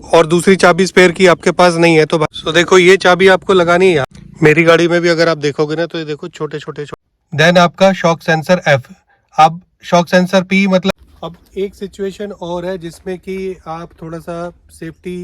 और दूसरी चाबी स्पेयर की आपके पास नहीं है तो देखो ये चाबी आपको लगानी है। मेरी गाड़ी में भी अगर आप देखोगे ना तो ये देखो छोटे छोटे। देन आपका शॉक सेंसर F। अब शॉक सेंसर P मतलब अब एक सिचुएशन और है जिसमें कि आप थोड़ा सा सेफ्टी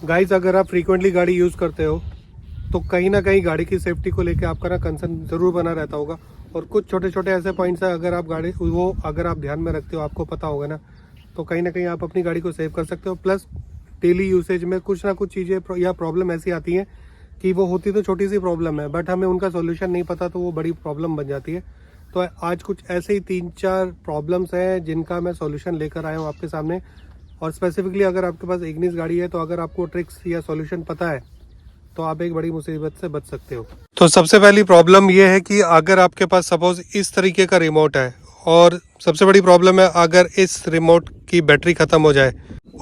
गाइस, अगर आप फ्रीक्वेंटली गाड़ी यूज़ करते हो तो कहीं ना कहीं गाड़ी की सेफ्टी को लेकर आपका ना कंसर्न ज़रूर बना रहता होगा। और कुछ छोटे छोटे ऐसे पॉइंट्स है, अगर आप गाड़ी वो अगर आप ध्यान में रखते हो, आपको पता होगा ना, तो कहीं ना कहीं आप अपनी गाड़ी को सेव कर सकते हो। प्लस डेली यूसेज में कुछ ना कुछ चीज़ें या प्रॉब्लम ऐसी आती हैं कि वो होती तो छोटी सी प्रॉब्लम है, बट हमें उनका सोल्यूशन नहीं पता तो वो बड़ी प्रॉब्लम बन जाती है। तो आज कुछ ऐसे ही 3-4 प्रॉब्लम्स हैं जिनका मैं सॉल्यूशन लेकर आया हूँ आपके सामने। और स्पेसिफिकली अगर आपके पास इग्निस गाड़ी है तो अगर आपको ट्रिक्स या सॉल्यूशन पता है तो आप एक बड़ी मुसीबत से बच सकते हो। तो सबसे पहली प्रॉब्लम ये है कि अगर आपके पास सपोज इस तरीके का रिमोट है, और सबसे बड़ी प्रॉब्लम है अगर इस रिमोट की बैटरी ख़त्म हो जाए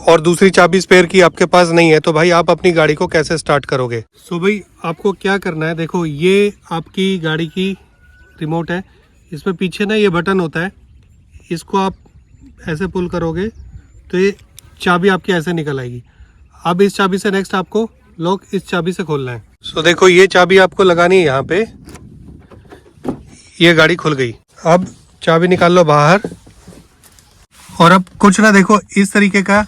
और दूसरी चाबी स्पेयर की आपके पास नहीं है, तो भाई आप अपनी गाड़ी को कैसे स्टार्ट करोगे। सो भाई आपको क्या करना है, देखो ये आपकी गाड़ी की रिमोट है, इसमें पीछे ना ये बटन होता है, इसको आप ऐसे पुल करोगे तो ये चाबी आपकी ऐसे निकल आएगी। अब इस चाबी से नेक्स्ट आपको लॉक इस चाबी से खोलना है। सो देखो ये चाबी आपको लगानी है यहाँ पे, ये गाड़ी खुल गई। अब चाबी निकाल लो बाहर, और अब कुछ ना देखो इस तरीके का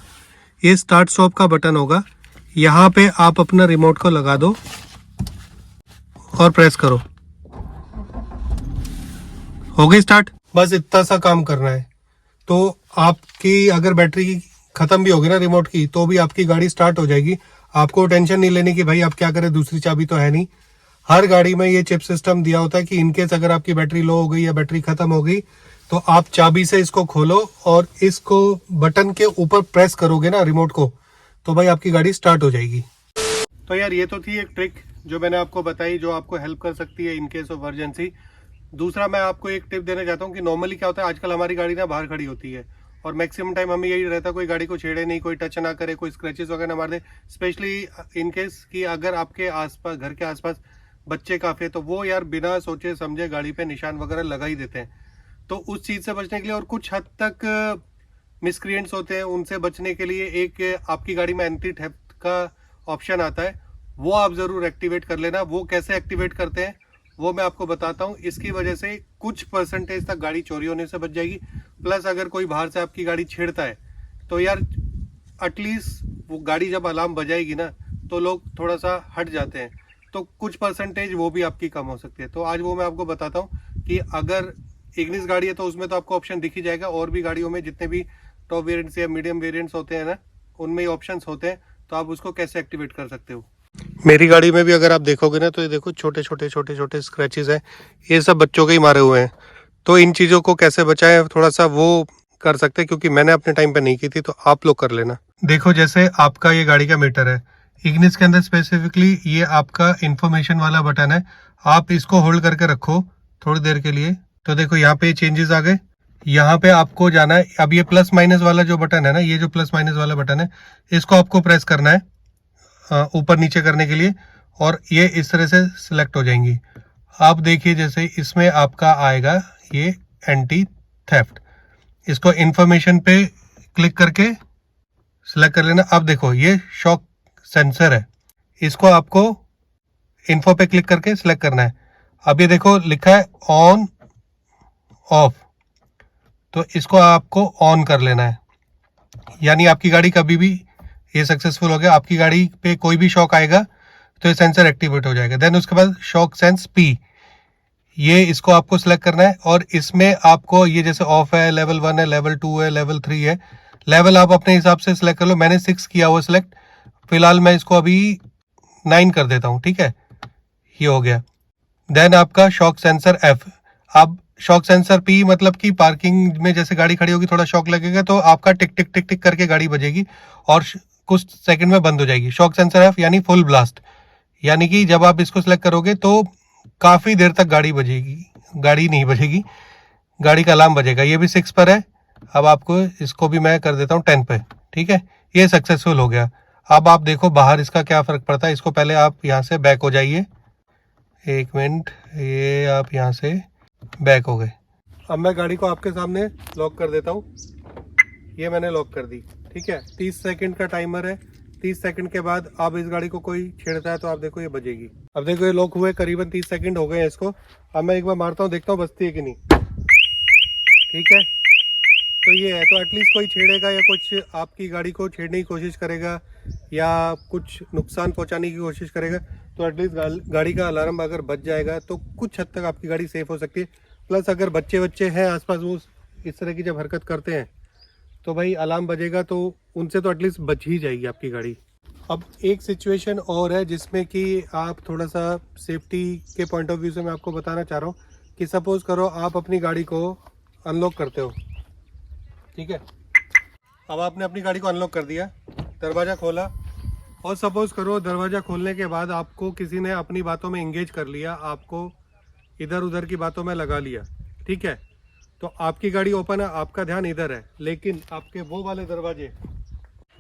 ये स्टार्ट स्टॉप का बटन होगा, यहाँ पे आप अपना रिमोट को लगा दो और प्रेस करो, हो गई स्टार्ट। बस इतना सा काम करना है। तो आपकी अगर बैटरी खत्म भी होगी ना रिमोट की, तो भी आपकी गाड़ी स्टार्ट हो जाएगी। आपको टेंशन नहीं लेनी कि भाई आप क्या करें, दूसरी चाबी तो है नहीं। हर गाड़ी में ये चिप सिस्टम दिया होता है कि इनकेस अगर आपकी बैटरी लो हो गई या बैटरी खत्म हो गई तो आप चाबी से इसको खोलो और इसको बटन के ऊपर प्रेस करोगे ना रिमोट को, तो भाई आपकी गाड़ी स्टार्ट हो जाएगी। तो यार ये तो थी एक ट्रिक जो मैंने आपको बताई, जो आपको हेल्प कर सकती है इन केस ऑफ इमरजेंसी। दूसरा मैं आपको एक टिप देना चाहता हूँ कि नॉर्मली क्या होता है, आजकल हमारी गाड़ी ना बाहर खड़ी होती है और मैक्सिमम टाइम हमें यही रहता है कोई गाड़ी को छेड़े नहीं, कोई टच ना करे, कोई स्क्रैचेस वगैरह ना मार दे। स्पेशली इन केस कि अगर आपके आसपास घर के आसपास बच्चे काफी है तो वो यार बिना सोचे समझे गाड़ी पे निशान वगैरह लगा ही देते हैं। तो उस चीज से बचने के लिए और कुछ हद तक मिसक्रिएंट्स होते हैं, उनसे बचने के लिए एक आपकी गाड़ी में एंटी थेफ्ट का ऑप्शन आता है, वो आप जरूर एक्टिवेट कर लेना। वो कैसे एक्टिवेट करते हैं वो मैं आपको बताता हूँ। इसकी वजह से कुछ परसेंटेज तक गाड़ी चोरी होने से बच जाएगी। प्लस अगर कोई बाहर से आपकी गाड़ी छेड़ता है तो यार एटलीस्ट वो गाड़ी जब अलार्म बजाएगी ना तो लोग थोड़ा सा हट जाते हैं, तो कुछ परसेंटेज वो भी आपकी कम हो सकती है। तो आज वो मैं आपको बताता हूँ कि अगर इग्निस गाड़ी है तो उसमें तो आपको ऑप्शन दिख ही जाएगा, और भी गाड़ियों में जितने भी टॉप वेरिएंट्स या मीडियम वेरिएंट्स होते हैं ना, उनमें ऑप्शंस होते हैं, तो आप उसको कैसे एक्टिवेट कर सकते हो। मेरी गाड़ी में भी अगर आप देखोगे ना तो ये देखो छोटे छोटे छोटे छोटे स्क्रैचेस हैं, ये सब बच्चों के ही मारे हुए हैं। तो इन चीज़ों को कैसे बचाएं थोड़ा सा वो कर सकते हैं, क्योंकि मैंने अपने टाइम पे नहीं की थी, तो आप लोग कर लेना। देखो जैसे आपका ये गाड़ी का मीटर है, इग्निस के अंदर स्पेसिफिकली ये आपका इंफॉर्मेशन वाला बटन है, आप इसको होल्ड करके रखो थोड़ी देर के लिए। तो देखो यहाँ पे चेंजेस आ गए, यहाँ पे आपको जाना है। अब ये प्लस माइनस वाला जो बटन है ना, ये जो प्लस माइनस वाला बटन है, इसको आपको प्रेस करना है ऊपर नीचे करने के लिए, और ये इस तरह से सिलेक्ट हो जाएंगी। आप देखिए जैसे इसमें आपका आएगा ये एंटी थेफ्ट, इसको इंफॉर्मेशन पे क्लिक करके सिलेक्ट कर लेना। अब देखो ये शॉक सेंसर है, इसको आपको इन्फो पे क्लिक करके सिलेक्ट करना है। अब ये देखो लिखा है ऑन ऑफ, तो इसको आपको ऑन कर लेना है, यानी आपकी गाड़ी कभी भी ये सक्सेसफुल हो गया। आपकी गाड़ी पे कोई भी शॉक आएगा तो ये सेंसर एक्टिवेट हो जाएगा। देन उसके बाद शॉक सेंस P, ये इसको आपको सिलेक्ट करना है, और इसमें आपको ये जैसे ऑफ है, लेवल 1 है, लेवल 2 है, लेवल 3 है। लेवल आप अपने हिसाब से सिलेक्ट कर लो, मैंने 6 किया हुआ सिलेक्ट, फिलहाल मैं इसको अभी 9 कर देता हूँ, ठीक है, ये हो गया। देन आपका शॉक सेंसर F। अब शॉक सेंसर P मतलब कि पार्किंग में जैसे गाड़ी खड़ी होगी थोड़ा शॉक लगेगा तो आपका टिक टिक टिक टिक करके गाड़ी बजेगी और कुछ सेकंड में बंद हो जाएगी। शॉक सेंसर F यानी फुल ब्लास्ट, यानी कि जब आप इसको सिलेक्ट करोगे तो काफी देर तक गाड़ी बजेगी, गाड़ी नहीं बजेगी, गाड़ी का अलार्म बजेगा। ये भी 6 पर है, अब आपको इसको भी मैं कर देता हूँ 10 पे, ठीक है, ये सक्सेसफुल हो गया। अब आप देखो बाहर इसका क्या फर्क पड़ता है। इसको पहले आप यहाँ से बैक हो जाइए, 1 मिनट, ये आप यहाँ से बैक हो गए। अब मैं गाड़ी को आपके सामने लॉक कर देता हूँ, ये मैंने लॉक कर दी, ठीक है। 30 सेकंड का टाइमर है, 30 सेकंड के बाद आप इस गाड़ी को कोई छेड़ता है तो आप देखो ये बजेगी। अब देखो ये लॉक हुए करीबन 30 सेकंड हो गए हैं इसको। अब मैं एक बार मारता हूँ, देखता हूँ बजती है कि नहीं। ठीक है, तो ये है। तो एटलीस्ट कोई छेड़ेगा या कुछ आपकी गाड़ी को छेड़ने की कोशिश करेगा या कुछ नुकसान पहुंचाने की कोशिश करेगा तो एटलीस्ट गाड़ी का अलार्म अगर बज जाएगा तो कुछ हद तक आपकी गाड़ी सेफ हो सकती है। प्लस अगर बच्चे हैं आसपास, वो इस तरह की जब हरकत करते हैं तो भाई अलार्म बजेगा तो उनसे तो एटलीस्ट बच ही जाएगी आपकी गाड़ी। अब एक सिचुएशन और है जिसमें कि आप थोड़ा सा सेफ्टी के पॉइंट ऑफ व्यू से मैं आपको बताना चाह रहा हूँ कि सपोज़ करो आप अपनी गाड़ी को अनलॉक करते हो। ठीक है, अब आपने अपनी गाड़ी को अनलॉक कर दिया, दरवाज़ा खोला, और सपोज़ करो दरवाज़ा खोलने के बाद आपको किसी ने अपनी बातों में इंगेज कर लिया, आपको इधर उधर की बातों में लगा लिया। ठीक है, तो आपकी गाड़ी ओपन है, आपका ध्यान इधर है, लेकिन आपके वो वाले दरवाजे,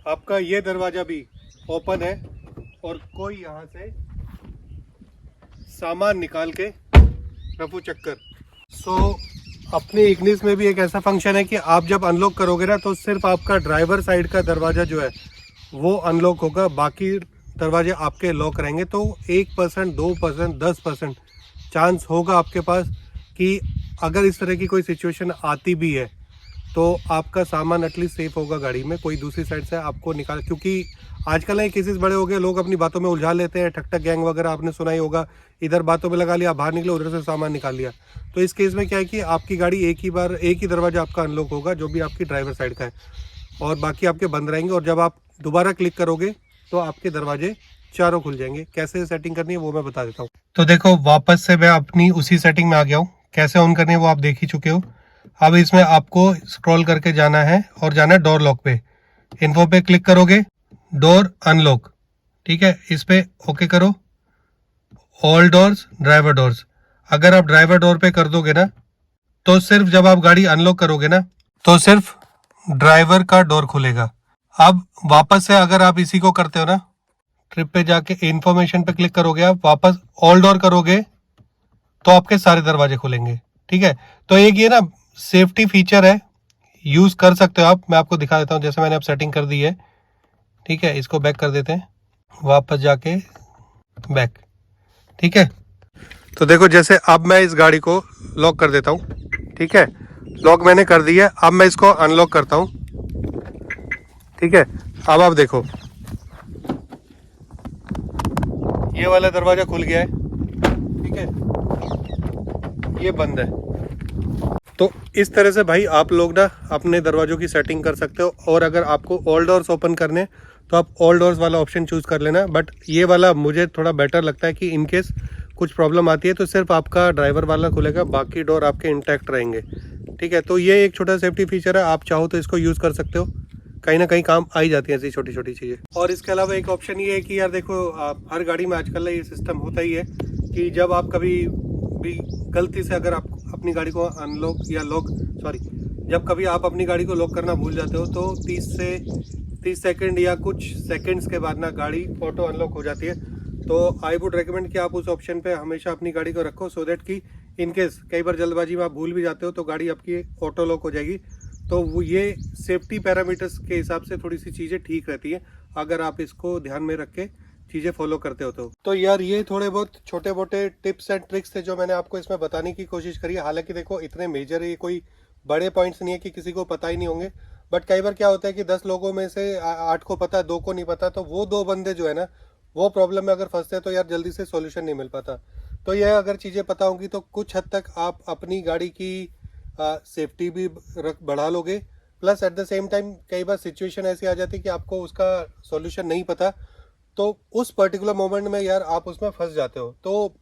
आपका ये दरवाज़ा भी ओपन है और कोई यहाँ से सामान निकाल के रफू चक्कर। अपनी इग्निस में भी एक ऐसा फंक्शन है कि आप जब अनलॉक करोगे ना तो सिर्फ आपका ड्राइवर साइड का दरवाज़ा जो है वो अनलॉक होगा, बाकी दरवाजे आपके लॉक रहेंगे। तो 1%, 2%, 10% चांस होगा आपके पास कि अगर इस तरह की कोई सिचुएशन आती भी है तो आपका सामान एटलीस्ट सेफ होगा गाड़ी में, कोई दूसरी साइड से आपको निकाल। क्योंकि आजकल ये केसेस बड़े हो गए, लोग अपनी बातों में उलझा लेते हैं, ठक ठक गैंग वगैरह आपने सुना ही होगा, इधर बातों में लगा लिया, बाहर निकले उधर से सामान निकाल लिया। तो इस केस में क्या है कि आपकी गाड़ी एक ही दरवाजा आपका अनलॉक होगा जो भी आपकी ड्राइवर साइड का है, और बाकी आपके बंद रहेंगे। और जब आप दोबारा क्लिक करोगे तो आपके दरवाजे चारों खुल जाएंगे। कैसे सेटिंग करनी है वो मैं बता देता हूँ। तो देखो वापस से मैं अपनी उसी सेटिंग में आ गया हूँ। कैसे ऑन करनी है वो आप देख ही चुके हो। अब इसमें आपको स्क्रॉल करके जाना है और जाना है डोर लॉक पे। इन्फो पे क्लिक करोगे, डोर अनलॉक। ठीक है, इस पे ओके करो। All doors, driver doors. अगर आप ड्राइवर डोर पे कर दोगे ना तो सिर्फ जब आप गाड़ी अनलॉक करोगे ना तो सिर्फ ड्राइवर का डोर खुलेगा। अब वापस से अगर आप इसी को करते हो ना, ट्रिप पे जाके इन्फॉर्मेशन पे क्लिक करोगे, आप वापस ऑल डोर करोगे तो आपके सारे दरवाजे खुलेंगे। ठीक है, तो एक ये ना सेफ्टी फीचर है, यूज कर सकते हो आप। मैं आपको दिखा देता हूँ, जैसे मैंने अब सेटिंग कर दी है। ठीक है, इसको बैक कर देते हैं, वापस जाके बैक। ठीक है, तो देखो जैसे अब मैं इस गाड़ी को लॉक कर देता हूँ। ठीक है, लॉक मैंने कर दिया है, अब मैं इसको अनलॉक करता हूँ। ठीक है, अब आप देखो ये वाला दरवाजा खुल गया है। ठीक है, ये बंद है। तो इस तरह से भाई आप लोग ना अपने दरवाजों की सेटिंग कर सकते हो। और अगर आपको ऑल डोर्स ओपन करने तो आप ऑल डोर्स वाला ऑप्शन चूज कर लेना, बट ये वाला मुझे थोड़ा बेटर लगता है कि इनकेस कुछ प्रॉब्लम आती है तो सिर्फ आपका ड्राइवर वाला खुलेगा, बाकी डोर आपके इंटैक्ट रहेंगे। ठीक है, तो ये एक छोटा सेफ्टी फीचर है, आप चाहो तो इसको यूज़ कर सकते हो, कहीं ना कहीं काम आ ही जाती है ऐसी छोटी छोटी चीज़ें। और इसके अलावा एक ऑप्शन ये है कि यार देखो हर गाड़ी में आजकल ये सिस्टम होता ही है कि जब आप कभी भी गलती से अगर आप अपनी गाड़ी को अनलॉक या जब कभी आप अपनी गाड़ी को लॉक करना भूल जाते हो तो 30 सेकंड या कुछ सेकंड्स के बाद ना गाड़ी ऑटो अनलॉक हो जाती है। तो आई वुड रेकमेंड कि आप उस ऑप्शन पे हमेशा अपनी गाड़ी को रखो, सो दैट कि इनकेस कई बार जल्दबाजी में आप भूल भी जाते हो तो गाड़ी आपकी ऑटो लॉक हो जाएगी। तो वो ये सेफ्टी पैरामीटर्स के हिसाब से थोड़ी सी चीज़ें ठीक रहती है अगर आप इसको ध्यान में रख के चीज़ें फॉलो करते हो। तो यार ये थोड़े बहुत छोटे मोटे टिप्स एंड ट्रिक्स थे जो मैंने आपको इसमें बताने की कोशिश करी है। हालांकि देखो इतने मेजर ये कोई बड़े पॉइंट्स नहीं है कि किसी को पता ही नहीं होंगे, बट कई बार क्या होता है कि 10 लोगों में से 8 को पता, 2 को नहीं पता, तो वो 2 बंदे जो है ना वो प्रॉब्लम में अगर फंसते हैं तो यार जल्दी से सॉल्यूशन नहीं मिल पाता। तो यह अगर चीज़ें पता होंगी तो कुछ हद तक आप अपनी गाड़ी की सेफ्टी भी बढ़ा लोगे। Plus at the same time कई बार सिचुएशन ऐसी आ जाती है कि आपको उसका सॉल्यूशन नहीं पता, तो उस पर्टिकुलर मोमेंट में यार आप उसमें फंस जाते हो। तो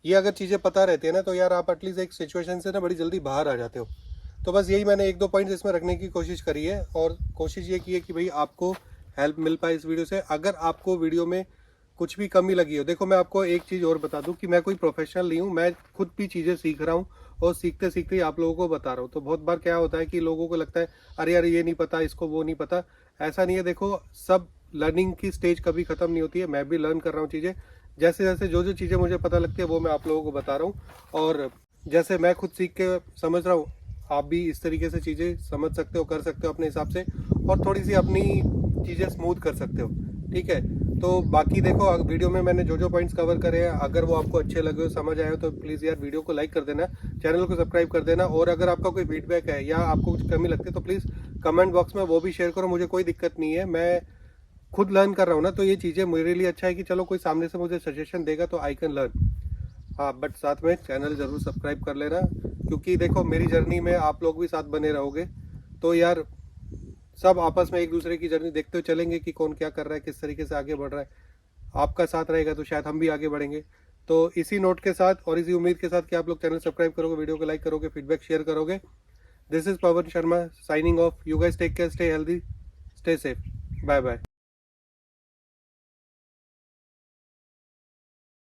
ये अगर चीज़ें पता रहती है ना तो यार आप एटलीस्ट एक सिचुएशन से ना बड़ी जल्दी बाहर आ जाते हो। तो बस यही मैंने 1-2 पॉइंट्स इसमें रखने की कोशिश करी है और कोशिश ये की है कि भाई आपको हेल्प मिल पाए इस वीडियो से। अगर आपको वीडियो में कुछ भी कमी लगी हो, देखो मैं आपको एक चीज़ और बता दूं कि मैं कोई प्रोफेशनल नहीं हूं, मैं खुद भी चीज़ें सीख रहा हूं और सीखते सीखते ही आप लोगों को बता रहा हूं। तो बहुत बार क्या होता है कि लोगों को लगता है अरे यार ये नहीं पता, इसको वो नहीं पता। ऐसा नहीं है, देखो सब लर्निंग की स्टेज कभी ख़त्म नहीं होती है। मैं भी लर्न कर रहा हूँ चीज़ें, जैसे जैसे जो चीज़ें मुझे पता लगती है वो मैं आप लोगों को बता रहा हूँ। और जैसे मैं खुद सीख के समझ रहा हूँ, आप भी इस तरीके से चीज़ें समझ सकते हो, कर सकते हो अपने हिसाब से, और थोड़ी सी अपनी चीज़ें स्मूथ कर सकते हो। ठीक है। तो बाकी देखो वीडियो में मैंने जो जो पॉइंट्स कवर करे हैं, अगर वो आपको अच्छे लगे हो, समझ आए हो, तो प्लीज़ यार वीडियो को लाइक कर देना, चैनल को सब्सक्राइब कर देना। और अगर आपका कोई फीडबैक है या आपको कुछ कमी लगती है तो प्लीज़ कमेंट बॉक्स में वो भी शेयर करो, मुझे कोई दिक्कत नहीं है। मैं खुद लर्न कर रहा हूँ ना, तो ये चीज़ें मेरे लिए अच्छा है कि चलो कोई सामने से मुझे सजेशन देगा तो आई कैन लर्न। हाँ, बट साथ में चैनल ज़रूर सब्सक्राइब कर लेना, क्योंकि देखो मेरी जर्नी में आप लोग भी साथ बने रहोगे तो यार सब आपस में एक दूसरे की जर्नी देखते हुए चलेंगे कि कौन क्या कर रहा है, किस तरीके से आगे बढ़ रहा है। आपका साथ रहेगा तो शायद हम भी आगे बढ़ेंगे। तो इसी नोट के साथ और इसी उम्मीद के साथ कि आप लोग चैनल सब्सक्राइब करोगे, वीडियो को लाइक करोगे, फीडबैक शेयर करोगे। This is Pawan Sharma signing off. You guys take care, stay healthy, stay safe, bye bye.